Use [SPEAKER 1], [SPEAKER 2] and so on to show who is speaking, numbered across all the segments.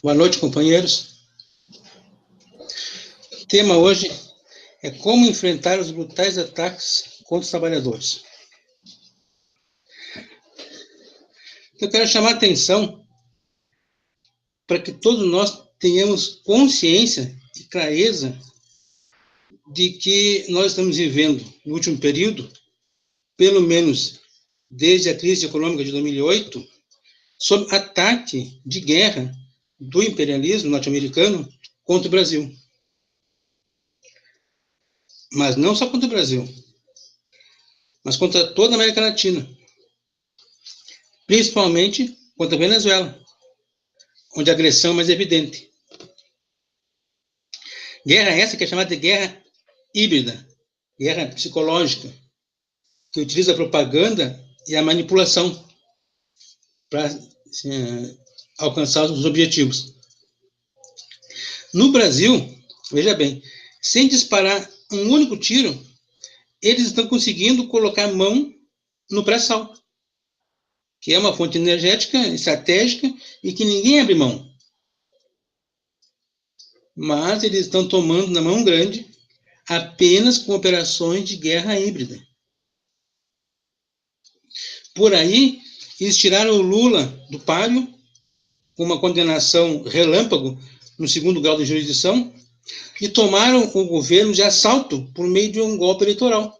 [SPEAKER 1] Boa noite, companheiros. O tema hoje é como enfrentar os brutais ataques contra os trabalhadores. Eu quero chamar a atenção para que todos nós tenhamos consciência e clareza de que nós estamos vivendo, no último período, pelo menos desde a crise econômica de 2008, sob ataque de guerra do imperialismo norte-americano contra o Brasil. Mas não só contra o Brasil, mas contra toda a América Latina, principalmente contra a Venezuela, onde a agressão é mais evidente. Guerra essa que é chamada de guerra híbrida, guerra psicológica, que utiliza a propaganda e a manipulação para alcançar os objetivos. No Brasil, veja bem, sem disparar um único tiro, eles estão conseguindo colocar a mão no pré-sal, que é uma fonte energética, estratégica, e que ninguém abre mão. Mas eles estão tomando na mão grande apenas com operações de guerra híbrida. Por aí, eles tiraram o Lula do páreo, com uma condenação relâmpago no segundo grau de jurisdição, e tomaram o governo de assalto por meio de um golpe eleitoral.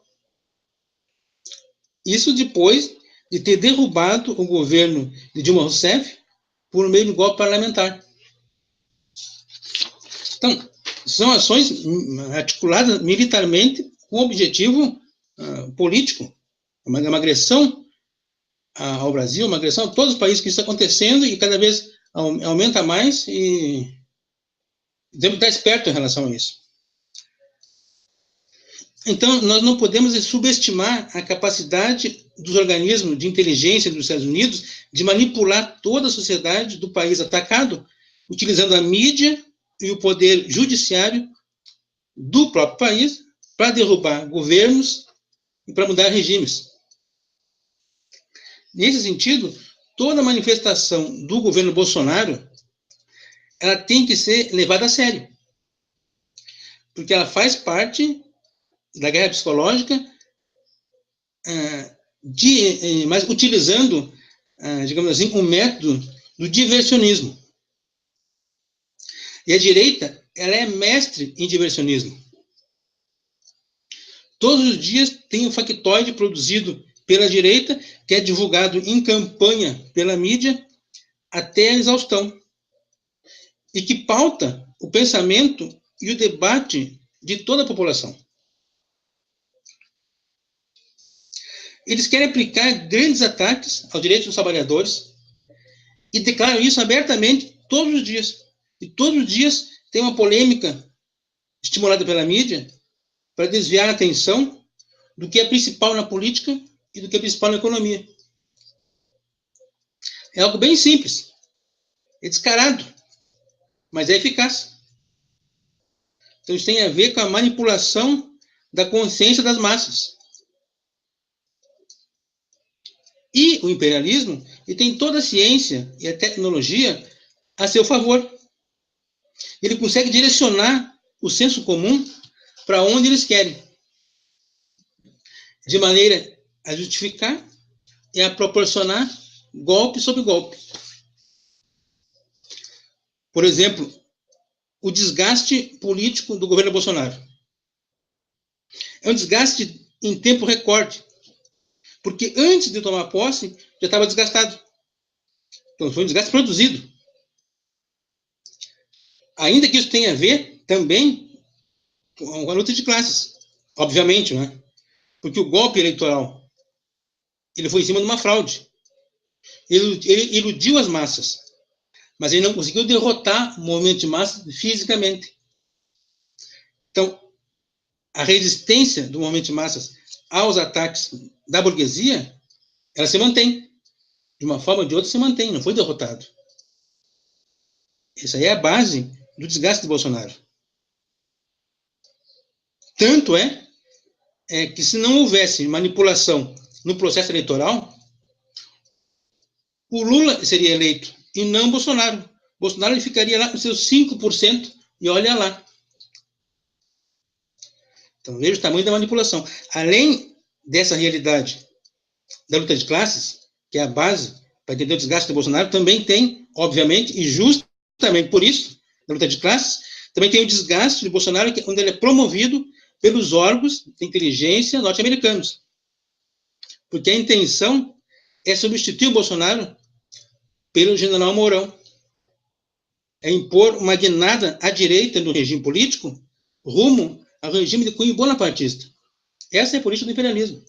[SPEAKER 1] Isso depois de ter derrubado o governo de Dilma Rousseff por meio de um golpe parlamentar. Então, são ações articuladas militarmente com objetivo político. Uma agressão ao Brasil, uma agressão a todos os países que isso está acontecendo e cada vez aumenta mais e devemos estar espertos em relação a isso. Então, nós não podemos subestimar a capacidade dos organismos de inteligência dos Estados Unidos de manipular toda a sociedade do país atacado, utilizando a mídia e o poder judiciário do próprio país para derrubar governos e para mudar regimes. Nesse sentido, toda manifestação do governo Bolsonaro ela tem que ser levada a sério, porque ela faz parte da guerra psicológica, mas utilizando, digamos assim, um método do diversionismo. E a direita, ela é mestre em diversionismo. Todos os dias tem um factoide produzido pela direita, que é divulgado em campanha pela mídia, até a exaustão. E que pauta o pensamento e o debate de toda a população. Eles querem aplicar grandes ataques aos direitos dos trabalhadores e declaram isso abertamente todos os dias. E todos os dias tem uma polêmica estimulada pela mídia para desviar a atenção do que é principal na política e do que é principal na economia. É algo bem simples, é descarado, mas é eficaz. Então isso tem a ver com a manipulação da consciência das massas. E o imperialismo ele tem toda a ciência e a tecnologia a seu favor. Ele consegue direcionar o senso comum para onde eles querem, de maneira a justificar e a proporcionar golpe sobre golpe. Por exemplo, o desgaste político do governo Bolsonaro. É um desgaste em tempo recorde, porque antes de tomar posse já estava desgastado. Então foi um desgaste produzido. Ainda que isso tenha a ver também com a luta de classes, obviamente, né? Porque o golpe eleitoral ele foi em cima de uma fraude. Ele iludiu as massas, mas ele não conseguiu derrotar o movimento de massa fisicamente. Então, a resistência do movimento de massas aos ataques da burguesia, ela se mantém. De uma forma ou de outra se mantém, não foi derrotado. Essa aí é a base do desgaste de Bolsonaro. Tanto é que se não houvesse manipulação no processo eleitoral, o Lula seria eleito e não Bolsonaro. Bolsonaro ele ficaria lá com seus 5%, e olha lá. Então, veja o tamanho da manipulação. Além dessa realidade da luta de classes, que é a base para entender o desgaste do Bolsonaro, também tem, obviamente, e justamente por isso, da luta de classes, também tem o desgaste do Bolsonaro, onde ele é promovido pelos órgãos de inteligência norte-americanos. Porque a intenção é substituir o Bolsonaro pelo general Mourão. É impor uma guinada à direita no regime político rumo ao regime de cunho bonapartista. Essa é a política do imperialismo.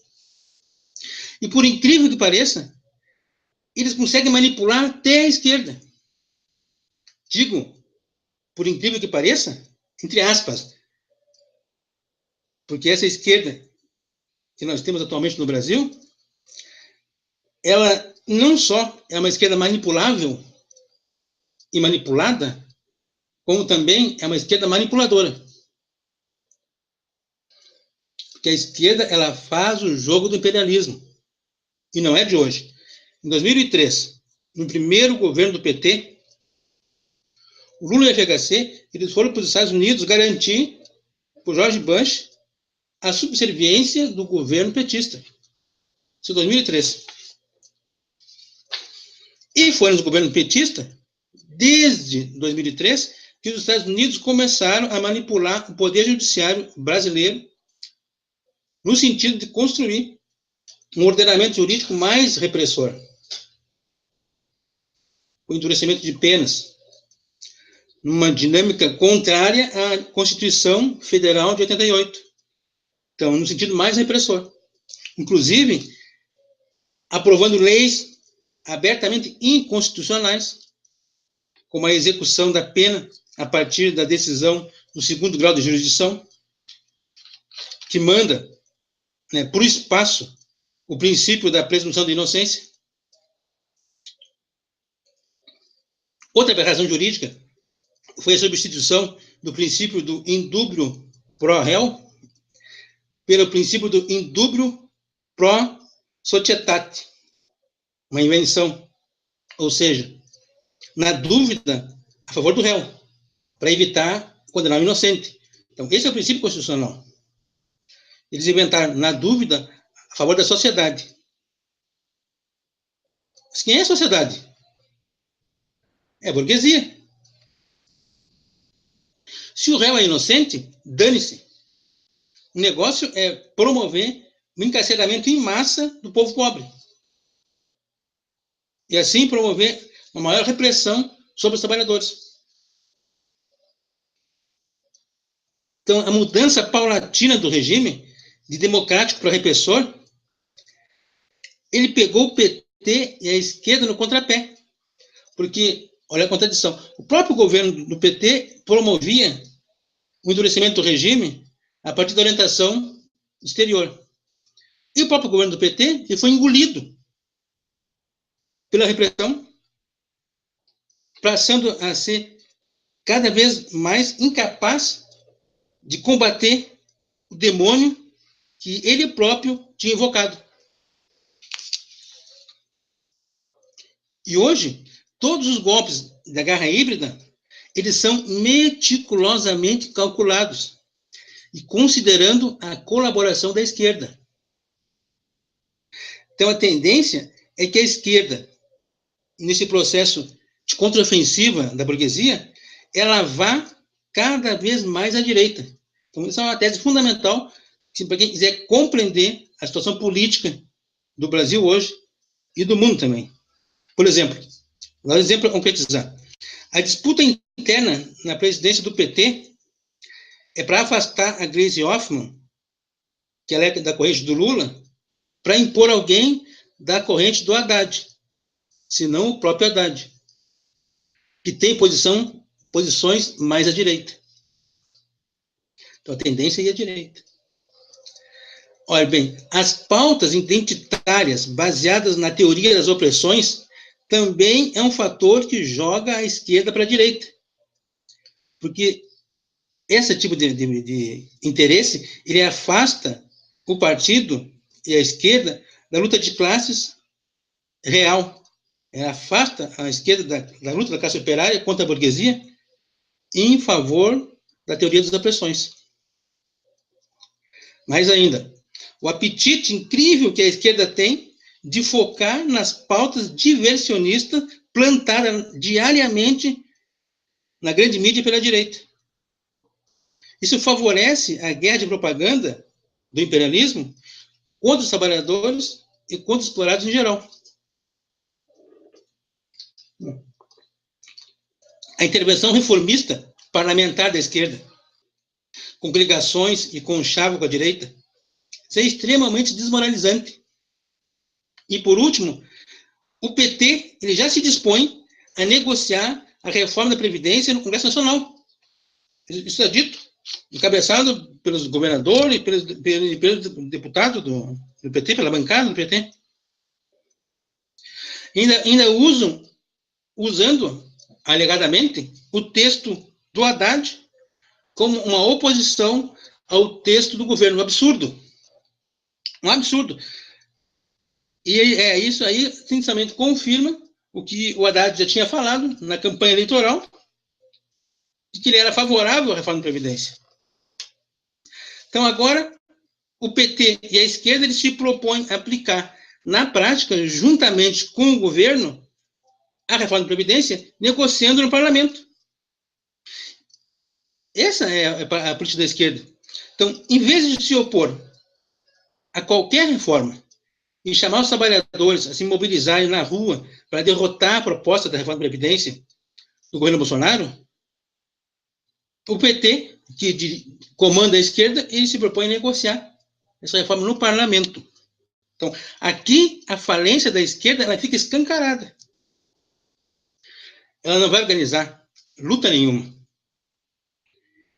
[SPEAKER 1] E por incrível que pareça, eles conseguem manipular até a esquerda. Digo, por incrível que pareça, entre aspas, porque essa esquerda que nós temos atualmente no Brasil, ela não só é uma esquerda manipulável e manipulada, como também é uma esquerda manipuladora. Porque a esquerda, ela faz o jogo do imperialismo. E não é de hoje. Em 2003, no primeiro governo do PT, o Lula e a FHC, eles foram para os Estados Unidos garantir para o George Bush a subserviência do governo petista. Isso em 2003. E foi no governo petista, desde 2003, que os Estados Unidos começaram a manipular o poder judiciário brasileiro no sentido de construir um ordenamento jurídico mais repressor. O endurecimento de penas, numa dinâmica contrária à Constituição Federal de 88. Então, no sentido mais repressor. Inclusive, aprovando leis abertamente inconstitucionais, como a execução da pena a partir da decisão do segundo grau de jurisdição, que manda, né, por espaço, o princípio da presunção de inocência. Outra aberração jurídica foi a substituição do princípio do indubio pro réu pelo princípio do indubio pro societate, uma invenção, ou seja, na dúvida, a favor do réu, para evitar condenar o inocente. Então, esse é o princípio constitucional. Eles inventaram, na dúvida, a favor da sociedade. Mas quem é a sociedade? É a burguesia. Se o réu é inocente, dane-se. O negócio é promover o encarceramento em massa do povo pobre. E assim promover uma maior repressão sobre os trabalhadores. Então, a mudança paulatina do regime, de democrático para repressor, ele pegou o PT e a esquerda no contrapé. Porque, olha a contradição, o próprio governo do PT promovia o endurecimento do regime a partir da orientação exterior. E o próprio governo do PT ele foi engolido pela repressão, passando a ser cada vez mais incapaz de combater o demônio que ele próprio tinha invocado. E hoje, todos os golpes da guerra híbrida, eles são meticulosamente calculados e considerando a colaboração da esquerda. Então, a tendência é que a esquerda, nesse processo de contraofensiva da burguesia, ela vá cada vez mais à direita. Então, isso é uma tese fundamental para quem quiser compreender a situação política do Brasil hoje e do mundo também. Por exemplo, vou dar um exemplo para concretizar. A disputa interna na presidência do PT é para afastar a Gleisi Hoffmann, que ela é da corrente do Lula, para impor alguém da corrente do Haddad, senão o próprio Haddad, que tem posições mais à direita. Então, a tendência é ir à direita. Olha bem, as pautas identitárias baseadas na teoria das opressões também é um fator que joga a esquerda para a direita. Porque esse tipo de interesse, ele afasta o partido e a esquerda da luta de classes real, afasta a esquerda da luta da classe operária contra a burguesia em favor da teoria das opressões. Mais ainda, o apetite incrível que a esquerda tem de focar nas pautas diversionistas plantadas diariamente na grande mídia pela direita. Isso favorece a guerra de propaganda do imperialismo contra os trabalhadores e contra os explorados em geral. A intervenção reformista parlamentar da esquerda, com coligações e conchavo com a direita, isso é extremamente desmoralizante. E, por último, o PT ele já se dispõe a negociar a reforma da Previdência no Congresso Nacional. Isso é dito, encabeçado pelos governadores e pelos deputados do PT, pela bancada do PT. Ainda usando, alegadamente, o texto do Haddad como uma oposição ao texto do governo. Um absurdo. Um absurdo. E isso aí, sinceramente, confirma o que o Haddad já tinha falado na campanha eleitoral, de que ele era favorável à reforma da Previdência. Então, agora, o PT e a esquerda eles se propõem a aplicar, na prática, juntamente com o governo, a reforma da Previdência, negociando no parlamento. Essa é a política da esquerda. Então, em vez de se opor a qualquer reforma e chamar os trabalhadores a se mobilizarem na rua para derrotar a proposta da reforma da Previdência do governo Bolsonaro, o PT, que comanda a esquerda, ele se propõe a negociar essa reforma no parlamento. Então, aqui, a falência da esquerda ela fica escancarada. Ela não vai organizar luta nenhuma.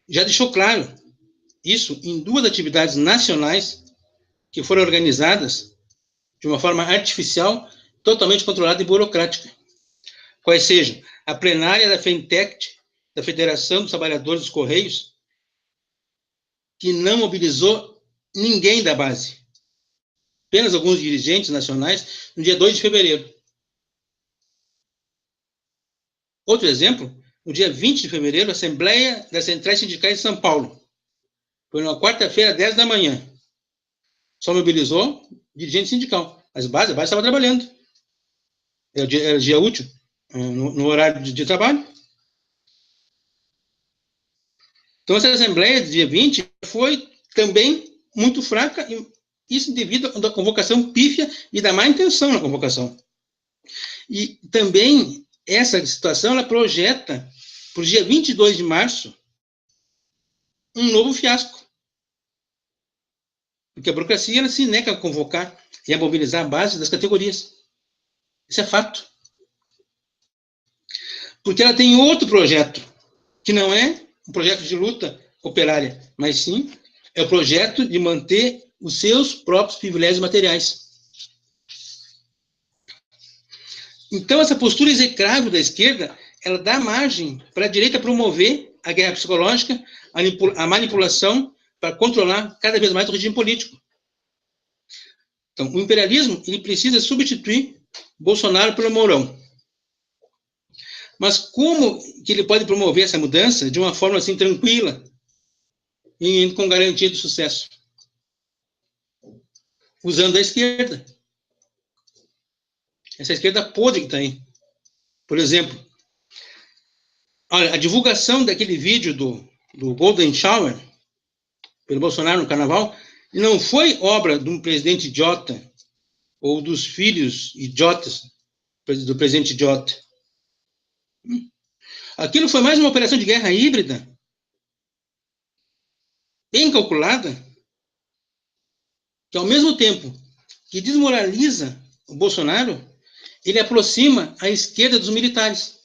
[SPEAKER 1] Já deixou claro isso em 2 atividades nacionais que foram organizadas de uma forma artificial, totalmente controlada e burocrática. Quais sejam a plenária da FENTECT, da Federação dos Trabalhadores dos Correios, que não mobilizou ninguém da base, apenas alguns dirigentes nacionais, no dia 2 de fevereiro. Outro exemplo, no dia 20 de fevereiro, a Assembleia das Centrais Sindicais de São Paulo. Foi numa quarta-feira, 10 da manhã. Só mobilizou dirigente sindical. A base estava trabalhando. Era dia útil, no horário de trabalho. Então, essa Assembleia, do dia 20, foi também muito fraca, isso devido à convocação pífia e da má intenção na convocação. E também, essa situação, ela projeta, para o dia 22 de março, um novo fiasco. Porque a burocracia ela se nega a convocar e a mobilizar a base das categorias. Isso é fato. Porque ela tem outro projeto, que não é um projeto de luta operária, mas sim é o projeto de manter os seus próprios privilégios materiais. Então, essa postura execrável da esquerda, ela dá margem para a direita promover a guerra psicológica, a manipulação, para controlar cada vez mais o regime político. Então, o imperialismo ele precisa substituir Bolsonaro pelo Mourão. Mas como que ele pode promover essa mudança de uma forma assim tranquila e com garantia de sucesso? Usando a esquerda. Essa esquerda podre que está aí. Por exemplo, olha, a divulgação daquele vídeo do Golden Shower pelo Bolsonaro no Carnaval não foi obra de um presidente idiota ou dos filhos idiotas do presidente idiota. Aquilo foi mais uma operação de guerra híbrida, bem calculada, que ao mesmo tempo que desmoraliza o Bolsonaro, ele aproxima a esquerda dos militares.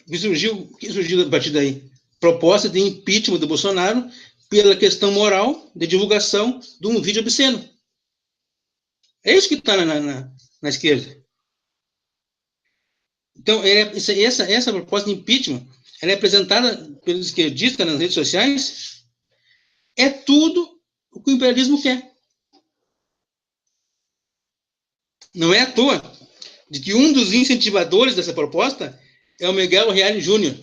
[SPEAKER 1] O que surgiu a partir daí? Proposta de impeachment do Bolsonaro pela questão moral de divulgação de um vídeo obsceno. É isso que está na esquerda. Então, essa proposta de impeachment, ela é apresentada pelos esquerdistas nas redes sociais, é tudo o que o imperialismo quer. Não é à toa de que um dos incentivadores dessa proposta é o Miguel Reale Júnior.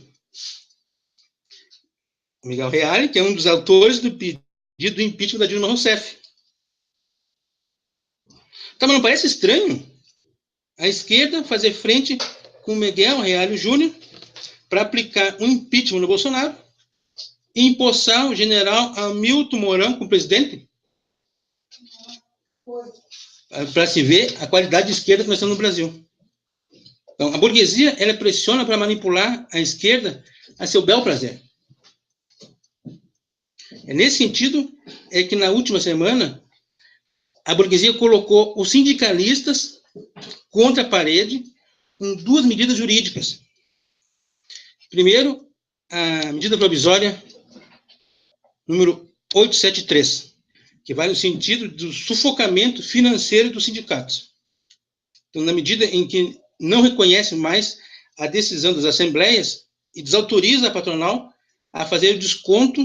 [SPEAKER 1] O Miguel Reale, que é um dos autores do pedido do impeachment da Dilma Rousseff. Tá, mas não parece estranho a esquerda fazer frente com o Miguel Reale Júnior para aplicar um impeachment no Bolsonaro e empossar o general Hamilton Mourão como presidente? Para se ver a qualidade de esquerda que nós temos no Brasil. Então, a burguesia, ela pressiona para manipular a esquerda a seu bel prazer. É nesse sentido é que na última semana a burguesia colocou os sindicalistas contra a parede com duas medidas jurídicas. Primeiro, a medida provisória número 873, que vai no sentido do sufocamento financeiro dos sindicatos. Então, na medida em que não reconhece mais a decisão das assembleias e desautoriza a patronal a fazer o desconto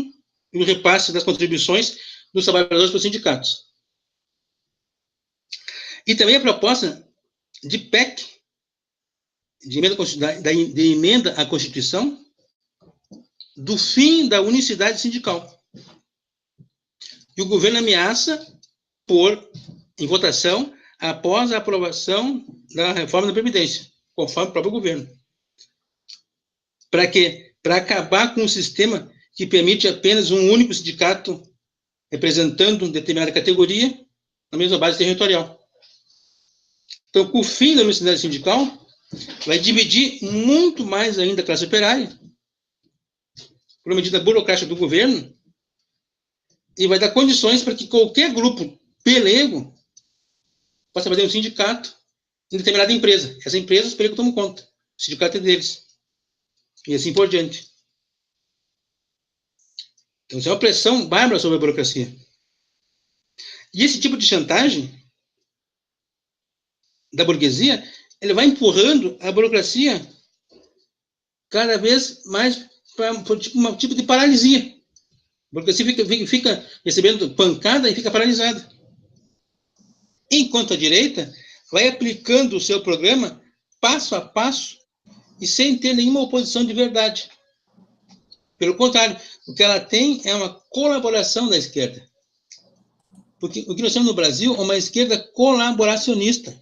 [SPEAKER 1] e o repasse das contribuições dos trabalhadores para os sindicatos. E também a proposta de PEC, de emenda à Constituição, do fim da unicidade sindical. E o governo ameaça pôr em votação após a aprovação da reforma da Previdência, conforme o próprio governo. Para quê? Para acabar com um sistema que permite apenas um único sindicato representando determinada categoria na mesma base territorial. Então, com o fim da unicidade sindical, vai dividir muito mais ainda a classe operária, por uma medida burocrática do governo, e vai dar condições para que qualquer grupo pelego possa fazer um sindicato em determinada empresa. Essa empresa, os pelegos tomam conta. O sindicato é deles. E assim por diante. Então, isso é uma pressão bárbara sobre a burocracia. E esse tipo de chantagem da burguesia, ele vai empurrando a burocracia cada vez mais para um tipo de paralisia. A burocracia fica recebendo pancada e fica paralisada. Enquanto a direita vai aplicando o seu programa passo a passo e sem ter nenhuma oposição de verdade. Pelo contrário, o que ela tem é uma colaboração da esquerda. Porque o que nós temos no Brasil é uma esquerda colaboracionista.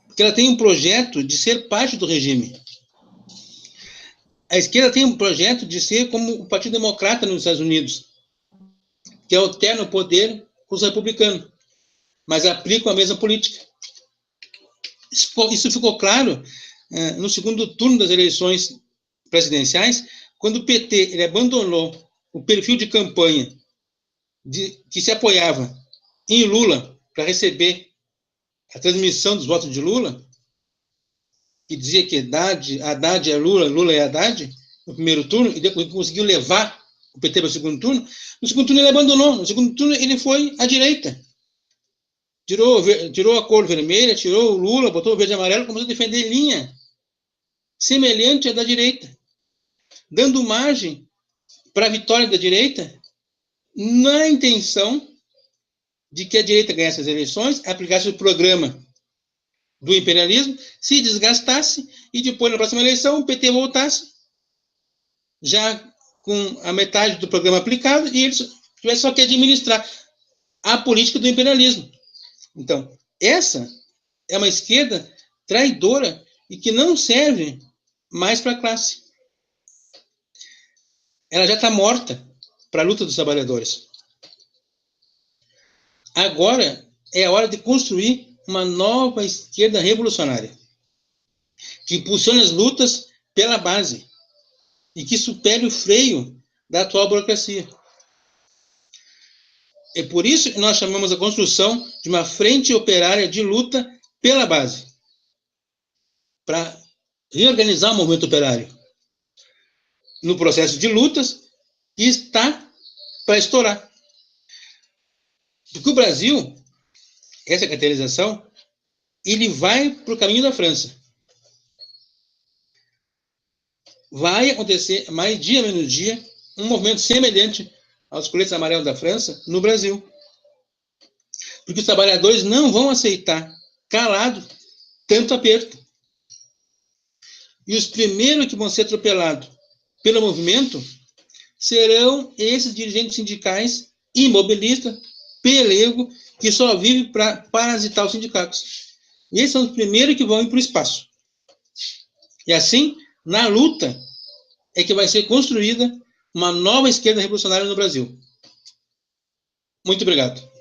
[SPEAKER 1] Porque ela tem um projeto de ser parte do regime. A esquerda tem um projeto de ser como o Partido Democrata nos Estados Unidos, que alterna o poder com os republicanos, mas aplicam a mesma política. Isso ficou claro no segundo turno das eleições presidenciais, quando o PT ele abandonou o perfil de campanha que se apoiava em Lula para receber a transmissão dos votos de Lula, que dizia que Haddad é Lula, Lula é Haddad, no primeiro turno, e depois conseguiu levar o PT para o segundo turno. No segundo turno ele abandonou, no segundo turno ele foi à direita. Tirou a cor vermelha, tirou o Lula, botou o verde e amarelo, começou a defender linha semelhante à da direita, dando margem para a vitória da direita, na intenção de que a direita ganhasse as eleições, aplicasse o programa do imperialismo, se desgastasse e depois, na próxima eleição, o PT voltasse já com a metade do programa aplicado e eles tivessem só que administrar a política do imperialismo. Então, essa é uma esquerda traidora e que não serve mais para a classe. Ela já está morta para a luta dos trabalhadores. Agora é a hora de construir uma nova esquerda revolucionária, que impulsione as lutas pela base e que supere o freio da atual burocracia. É por isso que nós chamamos a construção de uma frente operária de luta pela base, para reorganizar o movimento operário no processo de lutas que está para estourar. Porque o Brasil, essa caracterização, ele vai para o caminho da França. Vai acontecer, mais dia menos dia, um movimento semelhante aos coletes amarelos da França no Brasil. Porque os trabalhadores não vão aceitar calado tanto aperto. E os primeiros que vão ser atropelados pelo movimento serão esses dirigentes sindicais, imobilistas, pelego, que só vivem para parasitar os sindicatos. E esses são os primeiros que vão ir para o espaço. E assim, na luta, é que vai ser construída uma nova esquerda revolucionária no Brasil. Muito obrigado.